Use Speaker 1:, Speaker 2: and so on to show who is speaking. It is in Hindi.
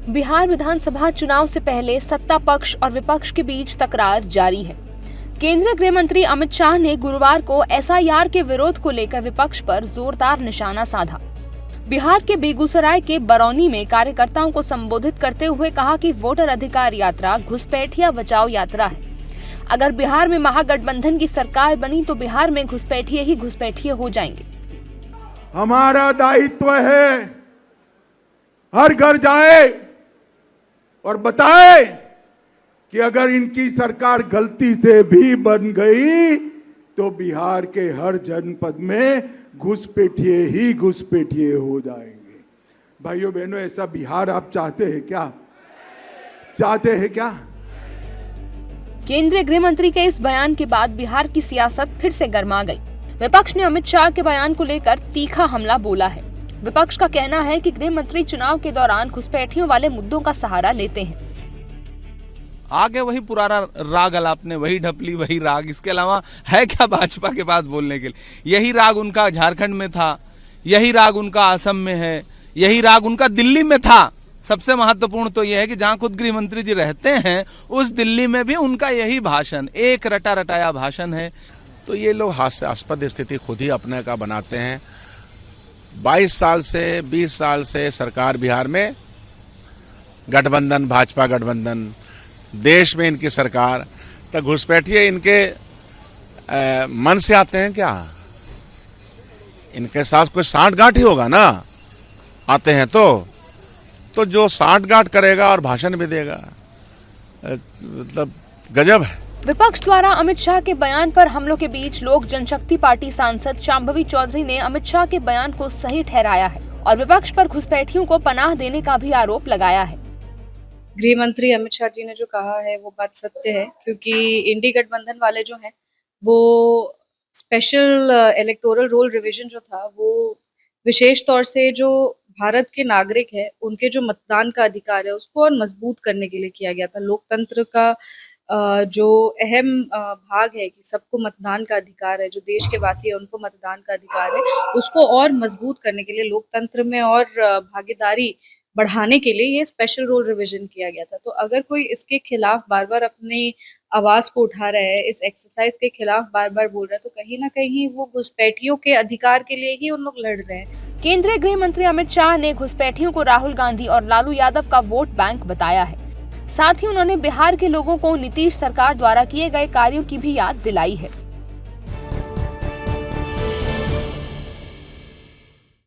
Speaker 1: बिहार विधानसभा चुनाव से पहले सत्ता पक्ष और विपक्ष के बीच तकरार जारी है। केंद्रीय गृह मंत्री अमित शाह ने गुरुवार को एसआईआर के विरोध को लेकर विपक्ष पर जोरदार निशाना साधा। बिहार के बेगूसराय के बरौनी में कार्यकर्ताओं को संबोधित करते हुए कहा कि वोटर अधिकार यात्रा घुसपैठिया बचाओ यात्रा है। अगर बिहार में महागठबंधन की सरकार बनी तो बिहार में घुसपैठिए ही घुसपैठिए हो जाएंगे।
Speaker 2: हमारा दायित्व है हर घर जाए और बताए कि अगर इनकी सरकार गलती से भी बन गई तो बिहार के हर जनपद में घुसपैठिए ही घुसपैठिए हो जाएंगे। भाइयों बहनों, ऐसा बिहार आप चाहते हैं क्या? चाहते हैं क्या?
Speaker 1: केंद्रीय गृह मंत्री के इस बयान के बाद बिहार की सियासत फिर से गर्मा गई। विपक्ष ने अमित शाह के बयान को लेकर तीखा हमला बोला है। विपक्ष का कहना है कि गृह मंत्री चुनाव के दौरान घुसपैठियों वाले मुद्दों का सहारा लेते हैं।
Speaker 3: आगे वही पुराना राग अलापने, वही ढपली, वही राग। इसके अलावा है क्या भाजपा के पास बोलने के लिए? यही राग उनका झारखंड में था, यही राग उनका असम में है, यही राग उनका दिल्ली में था। सबसे महत्वपूर्ण तो यह है कि जहां खुद गृह मंत्री जी रहते हैं उस दिल्ली में भी उनका यही भाषण, एक रटा रटाया भाषण है।
Speaker 4: तो ये लोग हास्यास्पद स्थिति खुद ही अपने का बनाते हैं। 22 साल से 20 साल से सरकार बिहार में गठबंधन, भाजपा गठबंधन, देश में इनकी सरकार, तो घुसपैठिए इनके मन से आते हैं क्या? इनके साथ कोई सांठगांठ ही होगा ना, आते हैं तो जो सांठगांठ करेगा और भाषण भी देगा, मतलब गजब है।
Speaker 1: विपक्ष द्वारा अमित शाह के बयान पर हमलों के बीच लोक जनशक्ति पार्टी सांसद शांभवी चौधरी ने अमित शाह के बयान को सही ठहराया है और विपक्ष पर घुसपैठियों को पनाह देने का भी आरोप लगाया है।
Speaker 5: गृह मंत्री अमित शाह जी ने जो कहा है वो बात सत्य है, क्योंकि इंडी गठबंधन वाले जो हैं वो स्पेशल इलेक्टोरल रोल रिवीजन जो था वो विशेष तौर से जो भारत के नागरिक है उनके जो मतदान का अधिकार है उसको और मजबूत करने के लिए किया गया था। लोकतंत्र का जो अहम भाग है कि सबको मतदान का अधिकार है, जो देश के वासी है उनको मतदान का अधिकार है, उसको और मजबूत करने के लिए, लोकतंत्र में और भागीदारी बढ़ाने के लिए ये स्पेशल रोल रिवीजन किया गया था। तो अगर कोई इसके खिलाफ बार बार अपनी आवाज को उठा रहा है, इस एक्सरसाइज के खिलाफ बार बार बोल रहा है, तो कहीं ना कहीं वो घुसपैठियों के अधिकार के लिए ही उन लोग लड़ रहे हैं।
Speaker 1: केंद्रीय गृह मंत्री अमित शाह ने घुसपैठियों को राहुल गांधी और लालू यादव का वोट बैंक बताया है। साथ ही उन्होंने बिहार के लोगों को नीतीश सरकार द्वारा किए गए कार्यों की भी याद दिलाई है।